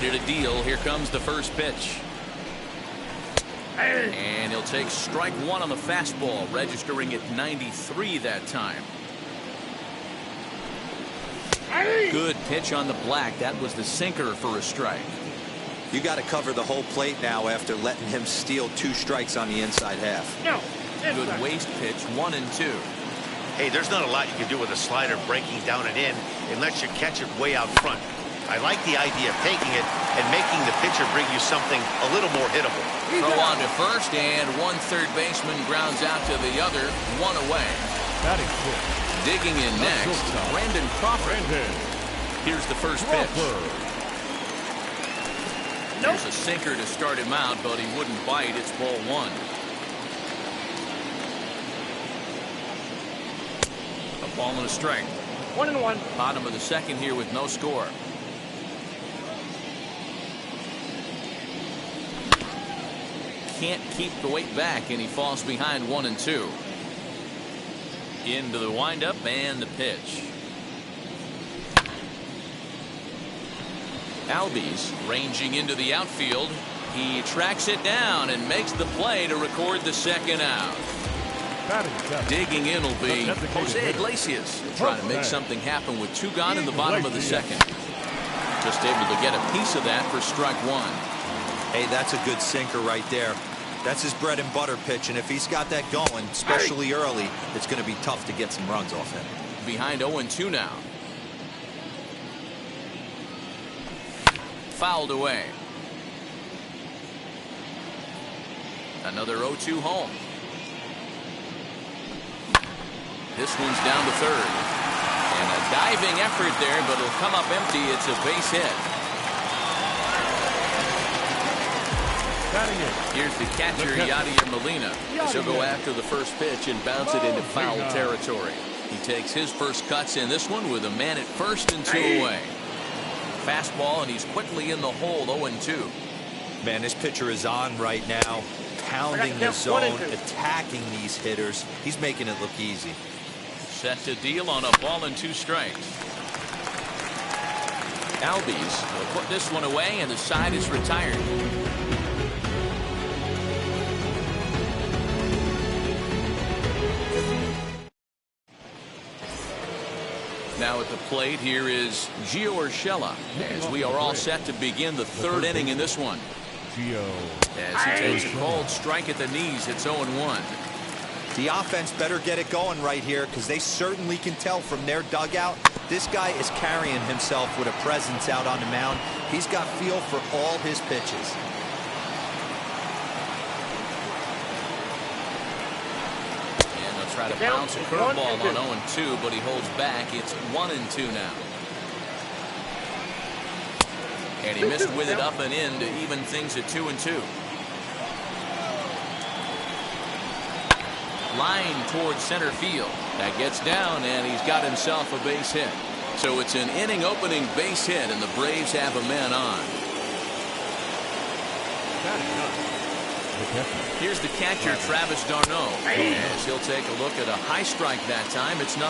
Ready to deal. Here comes the first pitch. And he'll take strike one on the fastball, registering at 93 that time. Good pitch on the black. That was the sinker for a strike. You got to cover the whole plate now after letting him steal 2 strikes on the inside half. Good waste pitch, 1 and 2. Hey, there's not a lot you can do with a slider breaking down and in unless you catch it way out front. I like the idea of taking it and making the pitcher bring you something a little more hittable. Throw on to first, and one third baseman grounds out to the other, 1 away. Digging in next, Brandon Crawford. Here's the first pitch. There's a sinker to start him out, but he wouldn't bite. It's ball 1. A ball and a strike. 1-1. Bottom of the second here with no score. Can't keep the weight back, and he falls behind 1 and 2. Into the windup and the pitch. Albies ranging into the outfield. He tracks it down and makes the play to record the second out. Digging in will be Jose Iglesias, trying to make something happen with 2 gone in the bottom of the second. Just able to get a piece of that for strike 1. Hey, that's a good sinker right there. That's his bread and butter pitch, and if he's got that going, especially early, it's going to be tough to get some runs off him. Behind 0-2 now. Fouled away. Another 0-2 home. This one's down to third. And a diving effort there, but it'll come up empty. It's a base hit. Here's the catcher, Yadier Molina. He'll go after the first pitch and bounce it into foul territory. He takes his first cuts in this one with a man at first and 2 away. Fastball, and he's quickly in the hole, 0-2. Man, this pitcher is on right now, pounding the zone, attacking these hitters. He's making it look easy. Set to deal on a ball and 2 strikes. Albies will put this one away, and the side is retired. Now at the plate, here is Gio Urshela, as we are all set to begin the 3rd inning in this one. As he takes a cold strike at the knees, it's 0-1. The offense better get it going right here, because they certainly can tell from their dugout this guy is carrying himself with a presence out on the mound. He's got feel for all his pitches. Try to bounce a curveball on 0-2, but he holds back. It's 1-2 now. And he missed with it up and in to even things at 2-2. Line towards center field. That gets down, and he's got himself a base hit. So it's an inning opening base hit, and the Braves have a man on. Here's the catcher, Travis d'Arnaud, as he'll take a look at a high strike that time. It's 0-1.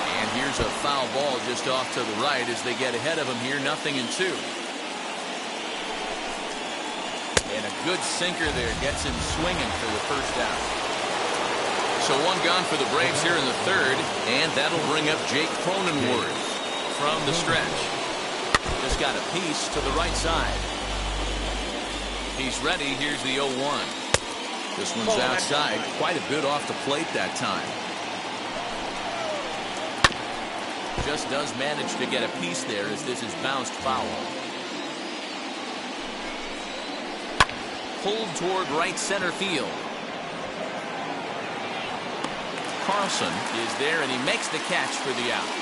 And here's a foul ball just off to the right as they get ahead of him here, 0-2. And a good sinker there gets him swinging for the first out. So 1 gone for the Braves here in the 3rd, and that'll bring up Jake Cronenworth from the stretch. Just got a piece to the right side. He's ready. Here's the 0-1. This one's outside. Quite a bit off the plate that time. Just does manage to get a piece there as this is bounced foul. Pulled toward right center field. Carlson is there, and he makes the catch for the out.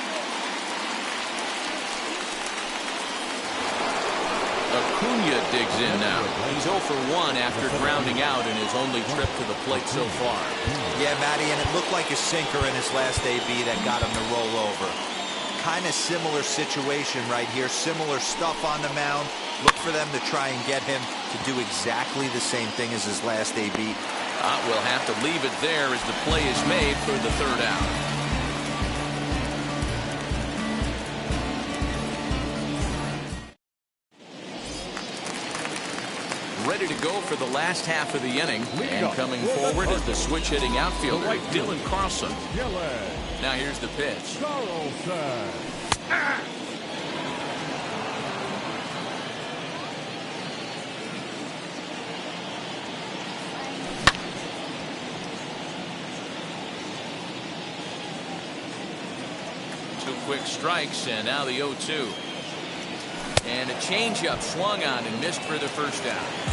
Acuna digs in now. He's 0 for 1 after grounding out in his only trip to the plate so far. Yeah, Matty, and it looked like a sinker in his last AB that got him to roll over. Kind of similar situation right here. Similar stuff on the mound. Look for them to try and get him to do exactly the same thing as his last AB. We'll have to leave it there as the play is made for the 3rd out. ready to go for the last half of the inning. And coming forward is the switch-hitting outfielder, Dylan Carlson. Now here's the pitch. Two quick strikes, and now the 0-2. And a changeup swung on and missed for the first out.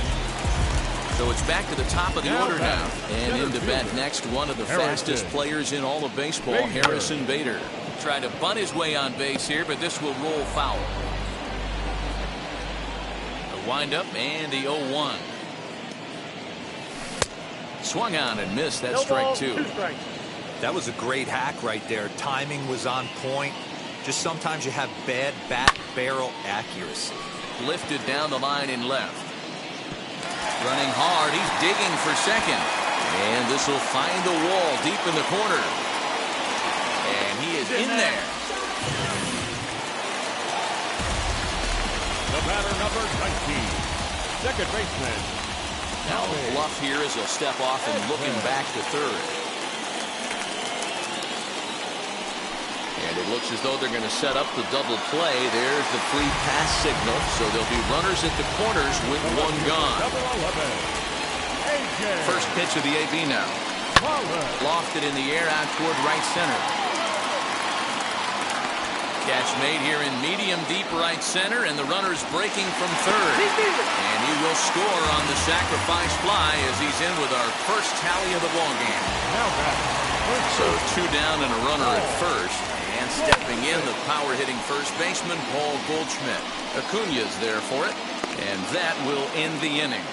So it's back to the top of the order now. And in to bat next, one of the fastest players in all of baseball, Harrison Bader. Tried to bunt his way on base here, but this will roll foul. The windup and the 0-1. Swung on and missed. That's strike two. That was a great hack right there. Timing was on point. Just sometimes you have bad bat barrel accuracy. Lifted down the line in left. Running hard. He's digging for second. And this will find the wall deep in the corner. And he is in there. The batter, number 19, second baseman. Now the bluff here as he'll step off and looking back to third. And it looks as though they're going to set up the double play. There's the free pass signal. So there'll be runners at the corners with one gone. First pitch of the AB now. Lofted in the air out toward right center. Catch made here in medium deep right center, and the runner's breaking from third. And he will score on the sacrifice fly as he's in with our first tally of the ballgame. So two down and a runner at first. And stepping in, the power-hitting first baseman, Paul Goldschmidt. Acuna's there for it, and that will end the inning.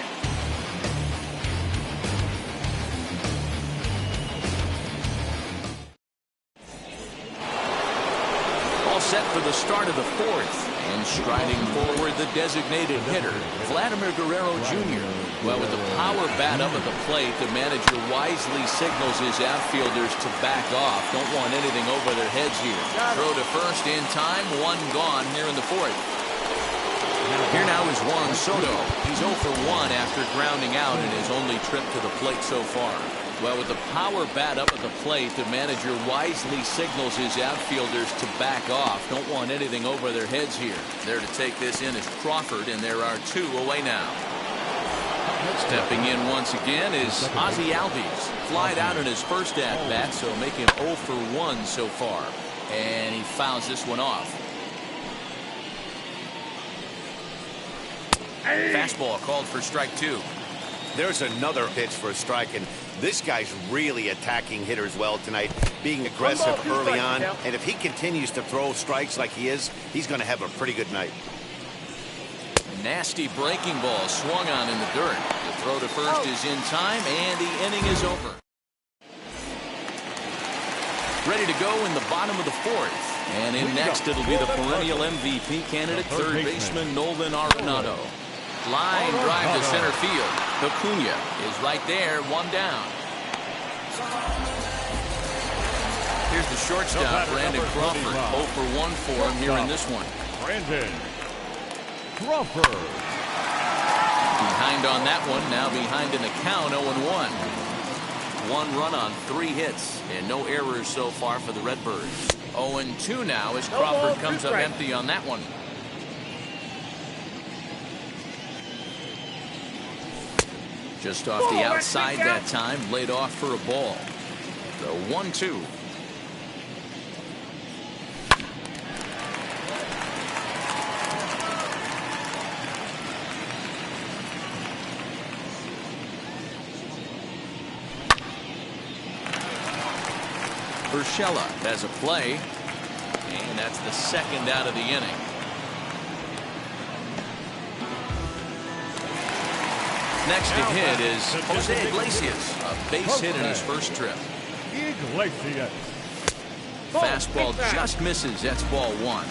All set for the start of the fourth. And striding forward, the designated hitter, Vladimir Guerrero Jr. Well, with the power bat up at the plate, the manager wisely signals his outfielders to back off. Don't want anything over their heads here. Throw to first in time, one gone here in the fourth. Here now is Juan Soto. He's 0 for 1 after grounding out in his only trip to the plate so far. Well, with the power bat up at the plate, the manager wisely signals his outfielders to back off. Don't want anything over their heads here. There to take this in is Crawford, and there are two away now. Stepping in once again is Ozzie Albies. Flied out in his first at-bat, so making 0 for 1 so far. And he fouls this one off. Fastball called for strike two. There's another pitch for a strike, and this guy's really attacking hitters well tonight, being aggressive early on. And if he continues to throw strikes like he is, he's going to have a pretty good night. Nasty breaking ball swung on in the dirt. The throw to first is in time, and the inning is over. Ready to go in the bottom of the fourth. And in next, it'll be the perennial MVP candidate, third baseman Nolan Arenado. Line drive to center field. Acuna is right there, one down. Here's the shortstop, Brandon Crawford. 0 for 1 for him here in this one. Brandon Crawford. Behind on that one, now behind in the count, 0-1. One run on 3 hits, and no errors so far for the Redbirds. 0-2 now as Crawford comes up empty on that one. Just off the outside that time, laid off for a ball. The 1-2. Urshela has a play, and that's the second out of the inning. Next to hit is Jose Iglesias, a base hit in his first trip. Iglesias. Fastball just misses. That's ball 1.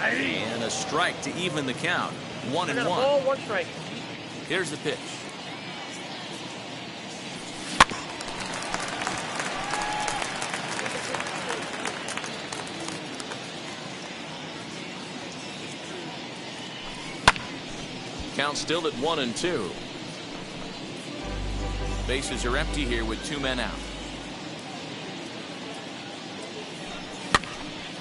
And a strike to even the count. 1-1. Ball, 1 strike. Here's the pitch. count still at 1-2. Bases are empty here with 2 men out.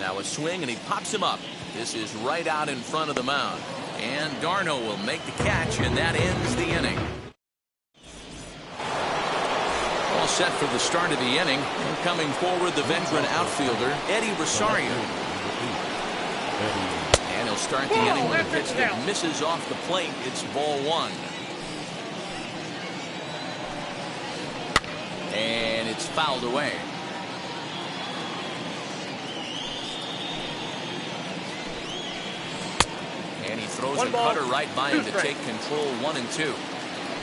Now a swing, and he pops him up. This is right out in front of the mound. And Darno will make the catch, and that ends the inning. All set for the start of the inning. And coming forward, the veteran outfielder, Eddie Rosario. And he'll start the inning with a pitch that misses off the plate. It's ball 1. And it's fouled away. And he throws a cutter right by him to take control. 1-2.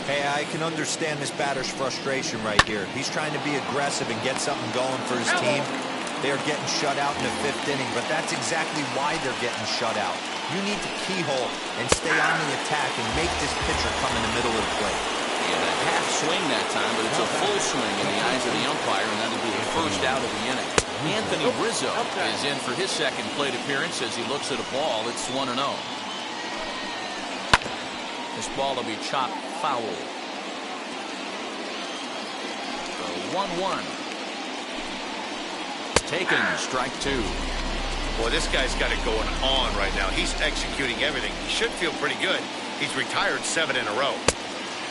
Hey, I can understand this batter's frustration right here. He's trying to be aggressive and get something going for his team. They're getting shut out in the 5th inning, but that's exactly why they're getting shut out. You need to keyhole and stay on the attack and make this pitcher come in the middle of the plate. And a half swing that time, but it's a full swing in the eyes of the umpire, and that'll be the first out of the inning. Anthony Rizzo is in for his second plate appearance as he looks at a ball. It's 1-0. This ball will be chopped foul. So 1-1. Taken, strike 2. Boy, this guy's got it going on right now. He's executing everything. He should feel pretty good. He's retired 7 in a row.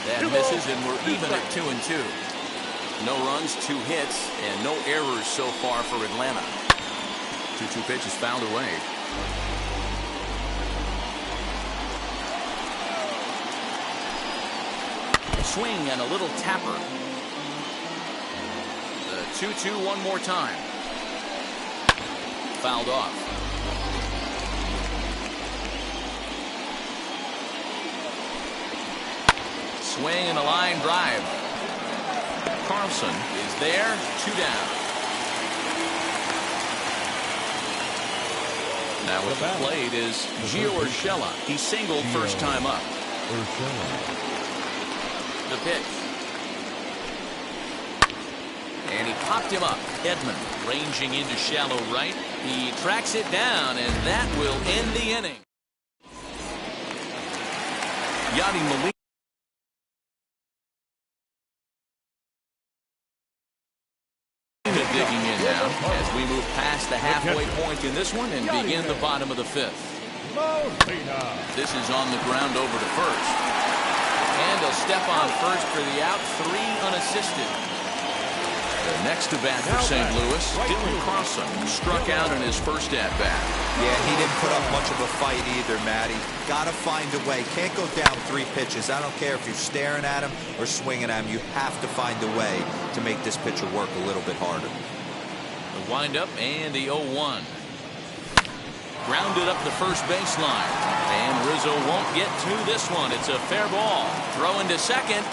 That misses, and we're even at 2-2. No runs, 2 hits, and no errors so far for Atlanta. 2-2 pitch is fouled away. A swing and a little tapper. The 2-2 one more time. Fouled off. Swing and a line drive. Carlson is there. 2 down. Now with the plate is Gio Urshela. He singled first time up. The pitch. And he popped him up. Edman ranging into shallow right. He tracks it down, and that will end the inning. Yadi Molina digging in now as we move past the halfway point in this one and begin the bottom of the 5th. This is on the ground over to first. And he'll step on first for the out. 3 unassisted. The next to bat for St. Louis, Dylan Carlson, struck out in his first at-bat. Yeah, he didn't put up much of a fight either, Matty. Got to find a way. Can't go down 3 pitches. I don't care if you're staring at him or swinging at him. You have to find a way to make this pitcher work a little bit harder. The windup and the 0-1. Grounded up the first baseline. And Rizzo won't get to this one. It's a fair ball. Throw into second.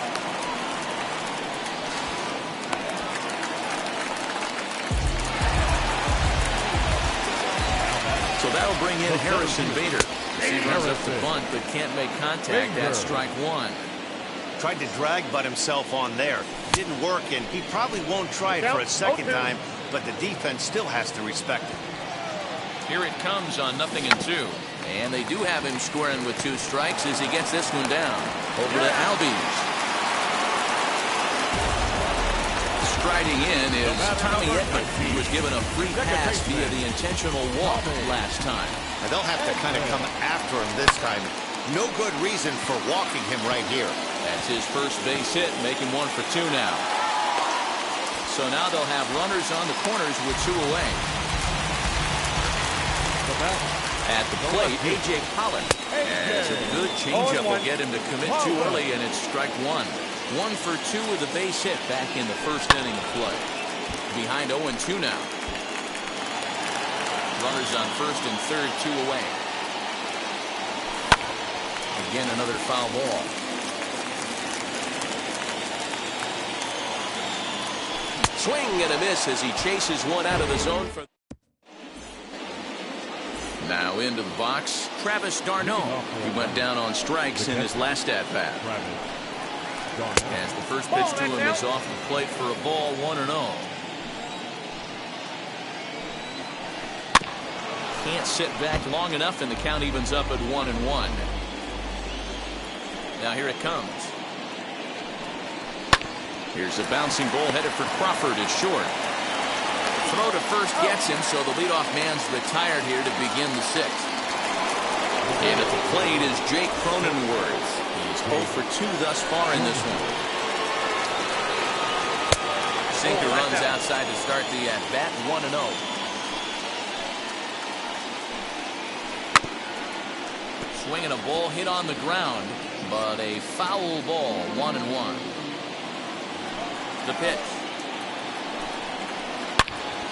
So that'll bring in Harrison Bader. He runs up the bunt but can't make contact. That's strike 1. Tried to drag butt himself on there. Didn't work, and he probably won't try it for a second time, but the defense still has to respect it. Here it comes on 0-2. And they do have him scoring with 2 strikes as he gets this one down. Over to Albies. Striding in is Tommy Edman. He was given a free pass via the intentional walk last time. And they'll have to kind of come after him this time. No good reason for walking him right here. That's his first base hit, making 1 for 2 now. So now they'll have runners on the corners with 2 away. At the plate, A.J. Pollock has a good changeup will get him to commit too early, and it's strike 1. 1 for 2 with a base hit back in the first inning of play. Behind 0-2 now. Runners on first and third, 2 away. Again, another foul ball. Swing and a miss as he chases one out of the zone. Now into the box, Travis d'Arnaud. He went down on strikes in his last at-bat. As the first pitch to him is off the plate for a ball, 1-0. Can't sit back long enough, and the count evens up at 1-1. Now here it comes. Here's a bouncing ball headed for Crawford. It's short. Throw to first gets him, so the leadoff man's retired here to begin the sixth. And at the plate is Jake Cronenworth. He's 0 for 2 thus far in this one. Sinker runs outside to start the at-bat, 1-0. Swinging a ball hit on the ground, but a foul ball, 1-1. The pitch.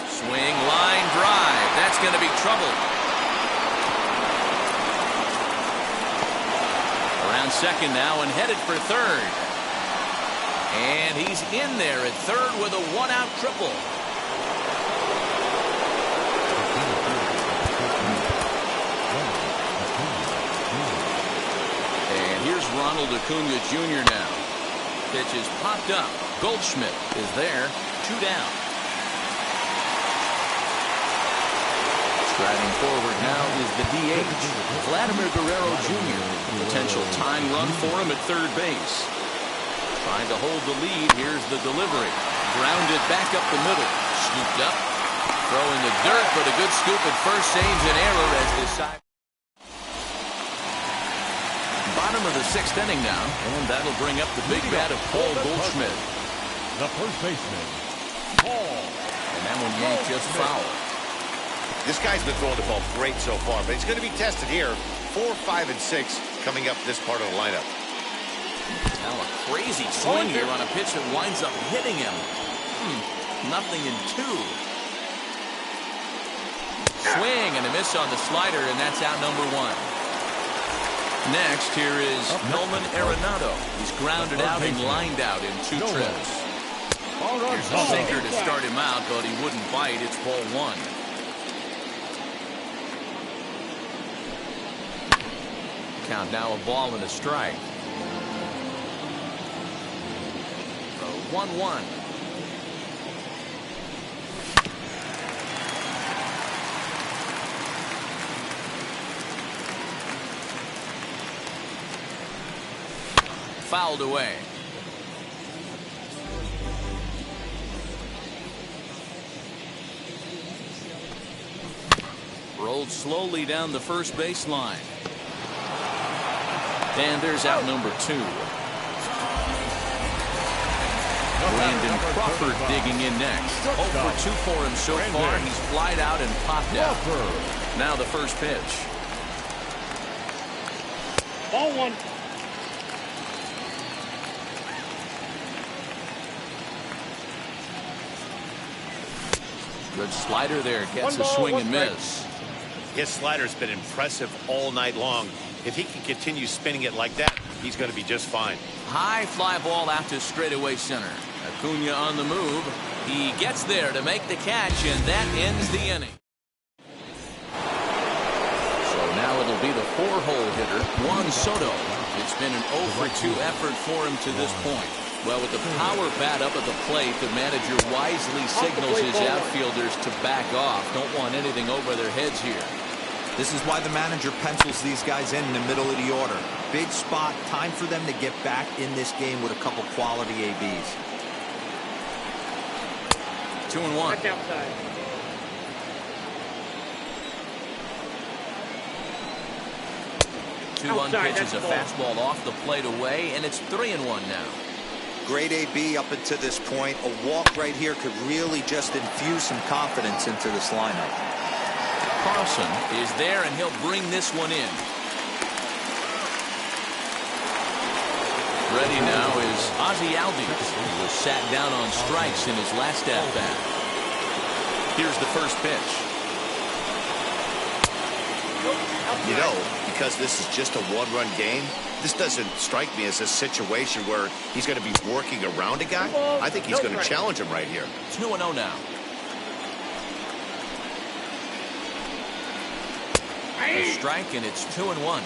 Swing, line drive. That's going to be trouble. Around second now and headed for third. And he's in there at third with a one-out triple. And here's Ronald Acuna Jr. now. Pitch is popped up. Goldschmidt is there. 2 down. Striding forward now is the DH, Vladimir Guerrero Jr. Potential tying run for him at third base. Trying to hold the lead. Here's the delivery. Grounded back up the middle. Scooped up. Throw in the dirt, but a good scoop at first saves an error as this side. Bottom of the sixth inning now, and that'll bring up the big bat of Paul Goldschmidt. The first baseman, Paul. And that one yanked just foul. This guy's been throwing the ball great so far, but he's going to be tested here. 4, 5, and 6 coming up this part of the lineup. Now a crazy swing here on a pitch that winds up hitting him. Nothing in 2. Swing and a miss on the slider, and that's out number 1. Next, here is Nolan Arenado. He's grounded out and lined out in 2 trips. Here's a sinker to start him out, but he wouldn't bite. It's ball 1. Count now a ball and a strike. 1-1. Fouled away. Rolled slowly down the first baseline. And there's out number 2. Brandon Crawford digging in next. 0 for 2 for him so far. He's flied out and popped out. Now the first pitch. Ball 1. Good slider there. Gets a swing and miss. His slider's been impressive all night long. If he can continue spinning it like that, he's going to be just fine. High fly ball out to straightaway center. Acuna on the move. He gets there to make the catch, and that ends the inning. So now it'll be the 4-hole hitter, Juan Soto. It's been an 0 for 2 effort for him to this point. Well, with the power bat up at the plate, the manager wisely signals his outfielders to back off. Don't want anything over their heads here. This is why the manager pencils these guys in the middle of the order. Big spot, time for them to get back in this game with a couple quality ABs. 2-1. Back outside. 2-1 pitches a fastball off the plate away, and it's 3-1 now. Great AB up until this point. A walk right here could really just infuse some confidence into this lineup. Carlson is there, and he'll bring this one in. Ready now is Ozzie Albies, who was sat down on strikes in his last at-bat. Here's the first pitch. You know, because this is just a one-run game, this doesn't strike me as a situation where he's going to be working around a guy. I think he's going to challenge him right here. 2-0 now. A strike, and it's 2-1.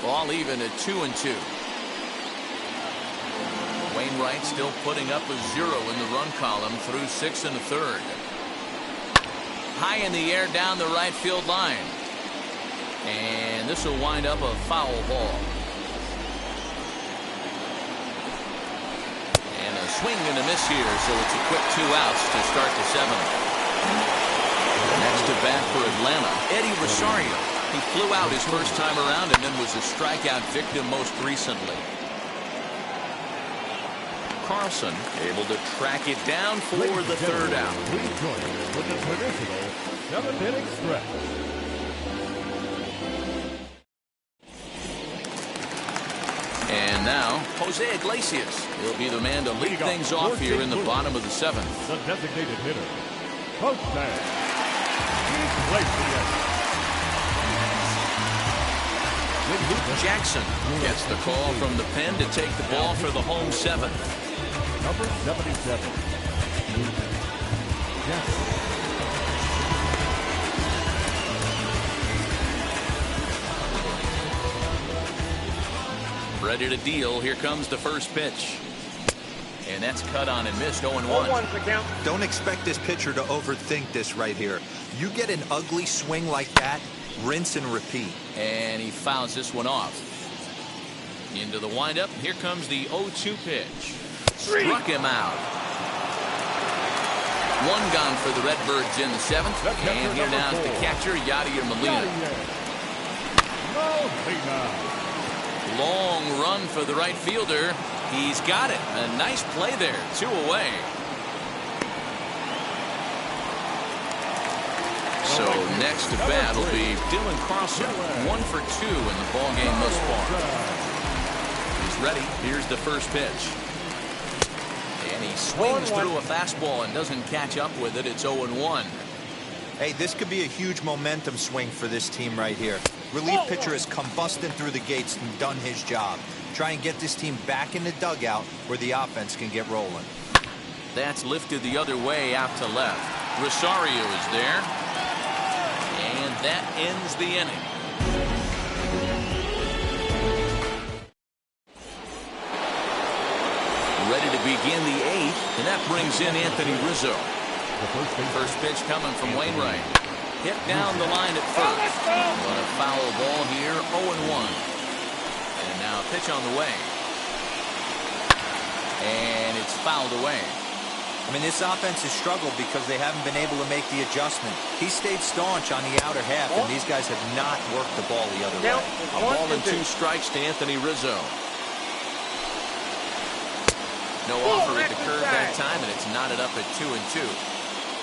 Ball even at 2-2. Wainwright still putting up a 0 in the run column through 6 1/3. high in the air down the right field line. And this will wind up a foul ball. And a swing and a miss here, so it's a quick 2 outs to start the 7th. Next to bat for Atlanta, Eddie Rosario. He flew out his first time around and then was a strikeout victim most recently. Carlson able to track it down for the 3rd out. With the traditional 7th-inning stretch. And now, Jose Iglesias. He'll be the man to lead things off here in the bottom of the 7th. The designated hitter, Jose Iglesias. Jackson gets the call from the pen to take the ball for the home 7th. Number 77. Jackson. Ready to deal. Here comes the first pitch. And that's cut on and missed. 0-1. Don't expect this pitcher to overthink this right here. You get an ugly swing like that, rinse and repeat. And he fouls this one off. Into the windup. Here comes the 0-2 pitch. Struck him out. 1 gone for the Redbirds in the 7th. And here now is the catcher, Yadier Molina. Long run for the right fielder. He's got it. A nice play there. 2 away. So next to bat will be Dylan Carlson. 1 for 2 in the ball game thus far. He's ready. Here's the first pitch. And he swings through a fastball and doesn't catch up with it. It's 0-1. Hey, this could be a huge momentum swing for this team right here. Relief pitcher has come busting through the gates and done his job. Try and get this team back in the dugout where the offense can get rolling. That's lifted the other way out to left. Rosario is there. And that ends the inning. Ready to begin the 8th, and that brings in Anthony Rizzo. First pitch coming from Wainwright. Hit down the line at first. But a foul ball here, 0-1. And now pitch on the way. And it's fouled away. I mean, this offense has struggled because they haven't been able to make the adjustment. He stayed staunch on the outer half, and these guys have not worked the ball the other way. A ball and 2 strikes to Anthony Rizzo. No offer at the curve that time, and it's knotted up at 2-2.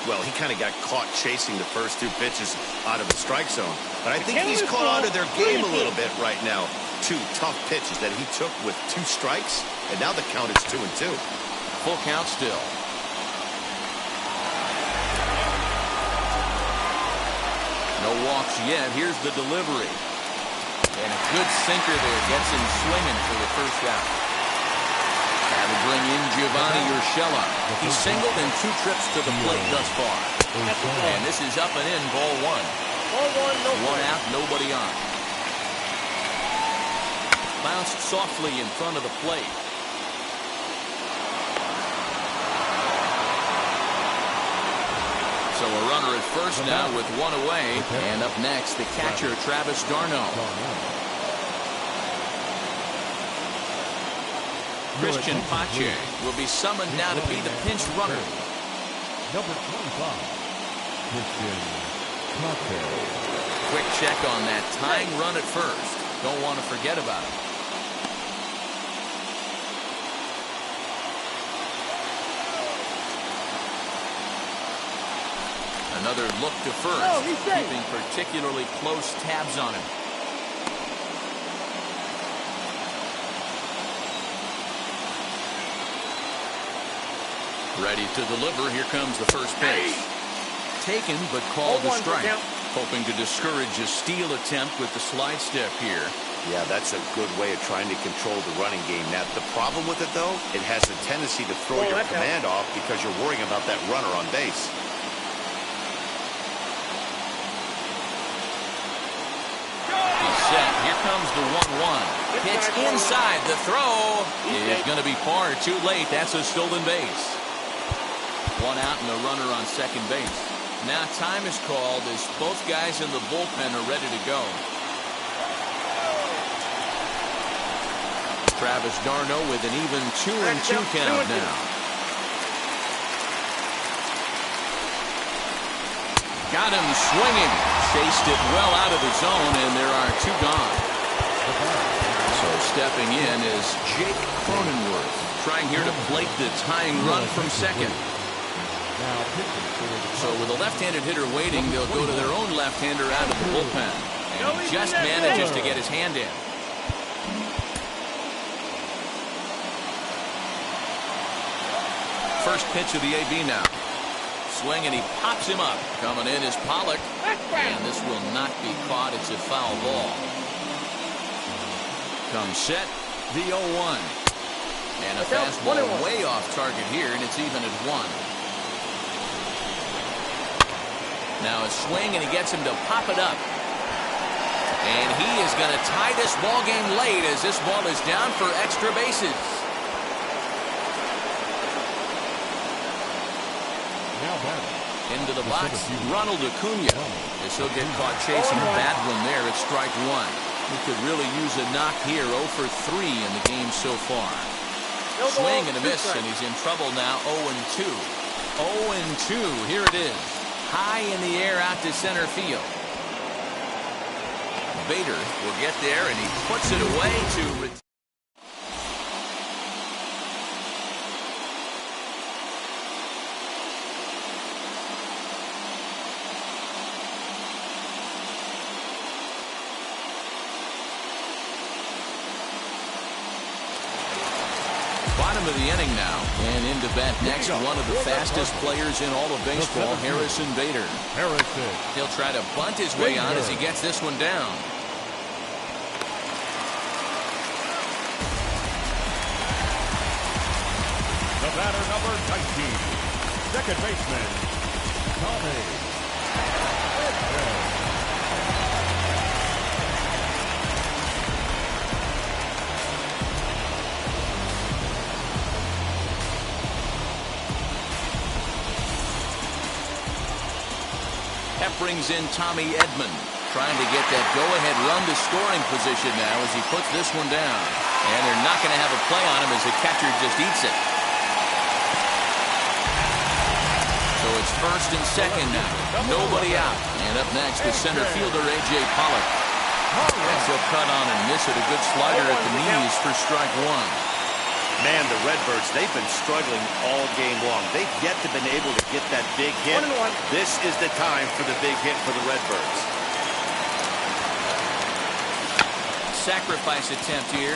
Well, he kind of got caught chasing the first 2 pitches out of the strike zone. But I think he's caught on to their game a little bit right now. 2 tough pitches that he took with 2 strikes, and now the count is 2-2. Full count still. No walks yet. Here's the delivery. And a good sinker there. Gets him swinging for the first out. That'll bring in Giovanni Urshela. He singled in 2 trips to the plate thus far. And this is up and in, ball 1. 1 out, nobody on. Bounced softly in front of the plate. So a runner at first now with 1 away. And up next, the catcher, Travis d'Arnaud. Christian Pache will be summoned now to be the pinch runner. Number 25, Christian Pache. Quick check on that tying run at first. Don't want to forget about it. Another look to first, keeping particularly close tabs on him. Ready to deliver. Here comes the first pitch. Taken, but called a strike. Hoping to discourage a steal attempt with the slide step here. Yeah, that's a good way of trying to control the running game. Now, the problem with it, though, it has a tendency to throw your command off because you're worrying about that runner on base. He's set. Here comes the 1-1. Pitch inside. The throw is going to be far too late. That's a stolen base. 1 out and a runner on second base. Now time is called as both guys in the bullpen are ready to go. Travis d'Arnaud with an even 2-2 count now. Got him swinging. Chased it well out of the zone, and there are 2 gone. So stepping in is Jake Cronenworth, trying here to plate the tying run from second. So with a left-handed hitter waiting, they'll go to their own left-hander out of the bullpen. And he just manages to get his hand in. First pitch of the AB now. Swing, and he pops him up. Coming in is Pollock. And this will not be caught. It's a foul ball. Comes set, the 0-1. And a fastball way off target here, and it's even at 1. Now a swing, and he gets him to pop it up. And he is going to tie this ball game late as this ball is down for extra bases. Into the box, Ronald Acuna. As he'll get caught chasing a bad one there at strike 1. He could really use a knock here. 0 for 3 in the game so far. Swing and a miss, and he's in trouble now. 0-2. 0-2. Here it is. High in the air out to center field. Bader will get there, and he puts it away to bottom of the inning now, and into bat next, one of the fastest players in all of baseball, Harrison Bader. He'll try to bunt his way on as he gets this one down. The batter, number 19, second baseman, Tommy. Brings in Tommy Edman, trying to get that go-ahead run to scoring position now as he puts this one down. And they're not going to have a play on him as the catcher just eats it. So it's first and second now. Nobody out. And up next is center fielder A.J. Pollock. That's a cut on and miss it. A good slider at the knees for strike 1. Man, the Redbirds, they've been struggling all game long. They've yet to been able to get that big hit. This is the time for the big hit for the Redbirds. Sacrifice attempt here.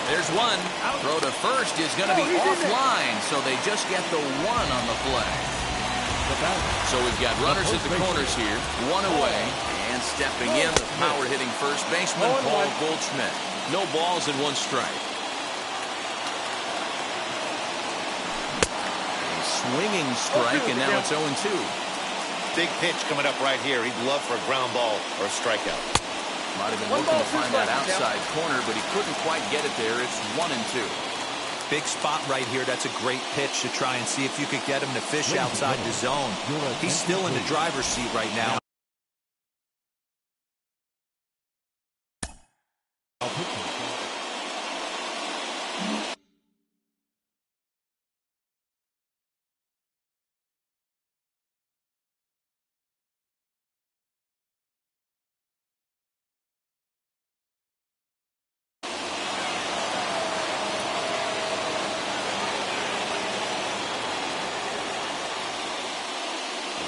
There's one. Throw to first is going to be offline, so they just get the 1 on the play. So we've got runners at the corners here, 1 away, and stepping in, the power-hitting first baseman, Paul Goldschmidt. No balls and 1 strike. Swinging strike, and now it's 0-2. Big pitch coming up right here. He'd love for a ground ball or a strikeout. Might have been looking to find that outside corner, but he couldn't quite get it there. It's 1-2. Big spot right here. That's a great pitch to try and see if you could get him to fish outside the zone. He's still in the driver's seat right now.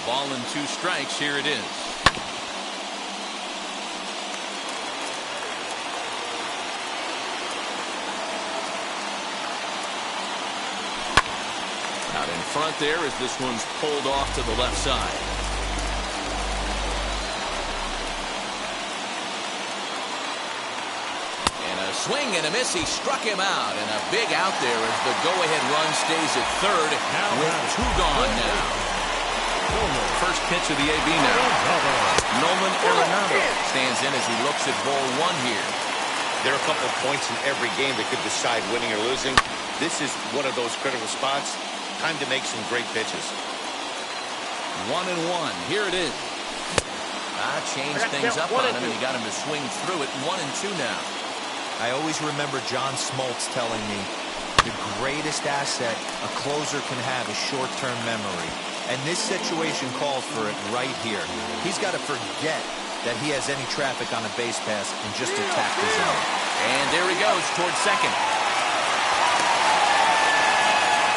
Ball and 2 strikes. Here it is. Out in front there as this one's pulled off to the left side. And a swing and a miss. He struck him out, and a big out there as the go-ahead run stays at third with 2 gone now. First pitch of the AB now. Nolan Arenado stands in as he looks at ball 1 here. There are a couple of points in every game that could decide winning or losing. This is one of those critical spots. Time to make some great pitches. 1-1. Here it is. Changed things up on him, and he got him to swing through it. 1-2 now. I always remember John Smoltz telling me the greatest asset a closer can have is short-term memory. And this situation calls for it right here. He's got to forget that he has any traffic on a base pass and just attack the zone. And there he goes towards second.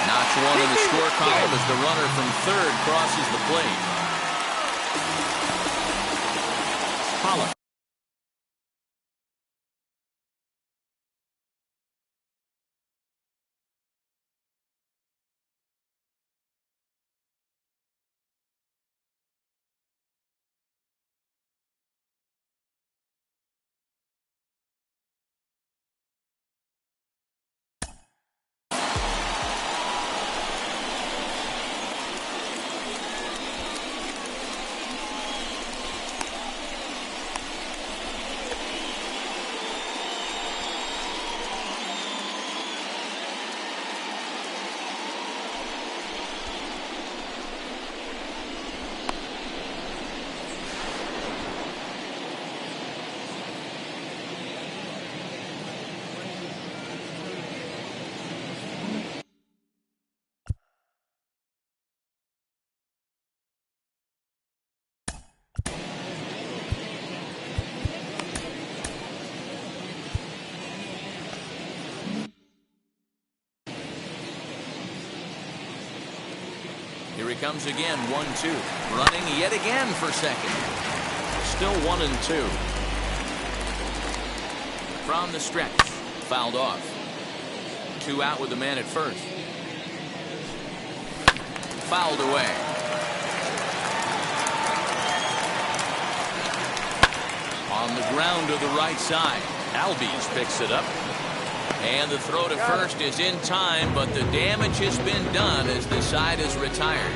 Notch one in the score column as the runner from third crosses the plate. Pollock. Here he comes again, 1-2. Running yet again for second. Still 1-2. From the stretch. Fouled off. 2 out with the man at first. Fouled away. On the ground to the right side. Albies picks it up. And the throw to first is in time, but the damage has been done as the side is retired.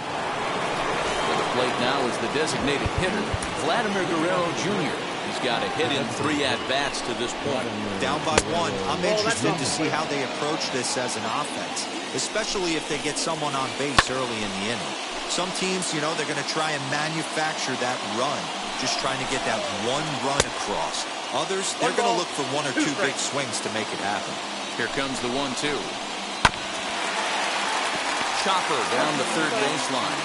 To the plate now is the designated hitter, Vladimir Guerrero Jr. He's got a hit in 3 at-bats to this point. Down by 1. I'm interested to see how they approach this as an offense, especially if they get someone on base early in the inning. Some teams, you know, they're going to try and manufacture that run, just trying to get that one run across. Others, they're going to look for 1 or 2 big swings to make it happen. Here comes the 1-2. Chopper down the third baseline.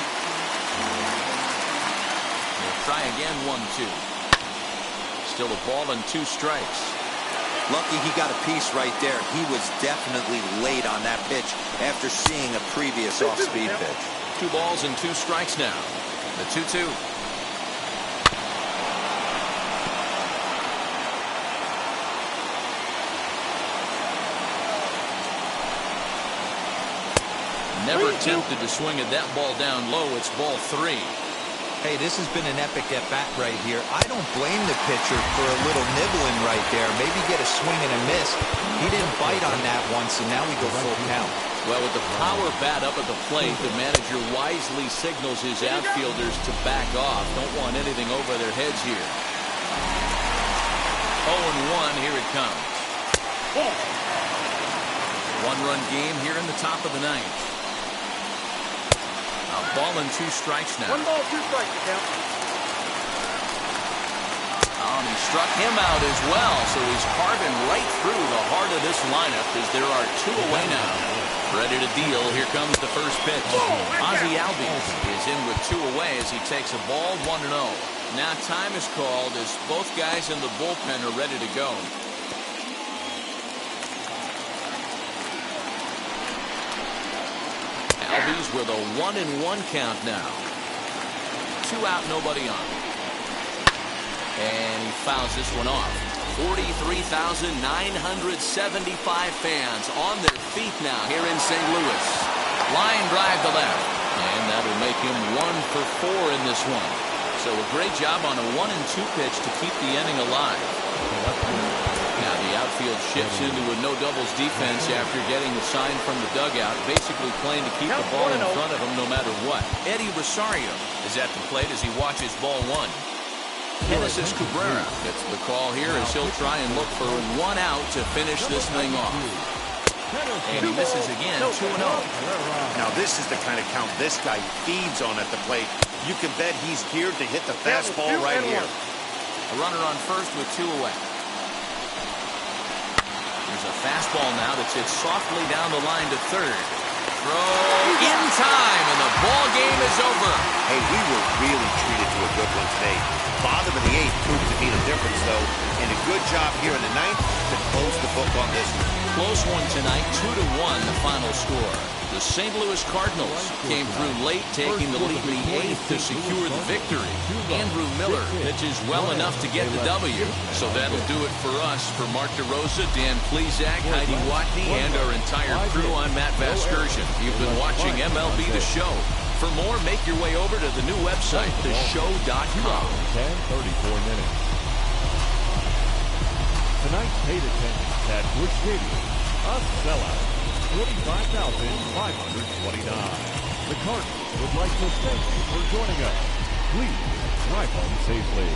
They'll try again, 1-2. Still a ball and 2 strikes. Lucky he got a piece right there. He was definitely late on that pitch after seeing a previous off-speed pitch. 2 balls and 2 strikes now. The 2-2. Never tempted to swing at that ball down low. It's ball 3. Hey, this has been an epic at-bat right here. I don't blame the pitcher for a little nibbling right there. Maybe get a swing and a miss. He didn't bite on that once, and now we go full count. Well, with the power bat up at the plate, the manager wisely signals his outfielders to back off. Don't want anything over their heads here. 0-1, here it comes. 1-run game here in the top of the 9th. A ball and 2 strikes now. 1 ball, 2 strikes, count. And he struck him out as well, so he's carving right through the heart of this lineup as there are 2 away now. Ready to deal. Here comes the first pitch. Ozzie Albies is in with 2 away as he takes a ball, 1-0. Now time is called as both guys in the bullpen are ready to go. Albies with a 1-1 count now. 2 out, nobody on. And he fouls this one off. 43,975 fans on their feet now here in St. Louis. Line drive to left. And that'll make him 1 for 4 in this one. So a great job on a 1-2 pitch to keep the inning alive. Now the outfield shifts into a no-doubles defense after getting the sign from the dugout, basically playing to keep the ball in front of him no matter what. Eddie Rosario is at the plate as he watches ball 1. Genesis Cabrera gets the call here as he'll try and look for 1 out to finish this thing off. And he misses again, 2-0. Now this is the kind of count this guy feeds on at the plate. You can bet he's geared to hit the fastball right here. A runner on first with 2 away. There's a fastball now that's hit softly down the line to third. Throw in time, and the ball game is over. Hey, we were really treated to a good one today. Bottom of the 8th proved to be the difference, though, and a good job here in the 9th to close the book on this one. Close one tonight, 2-1 the final score. The St. Louis Cardinals came through late, taking the lead in the 8th to secure the victory. Andrew Miller pitches well enough to get the W. So that'll do it for us. For Mark DeRosa, Dan Plesac, Heidi Watney, and our entire crew, I'm Matt Vasgersian. You've been watching MLB The Show. For more, make your way over to the new website, theshow.com. 10:34 minutes. Tonight's paid attendance at Busch Stadium, a sellout. 45,529. The Cardinals would like to thank you for joining us. Please drive home safely.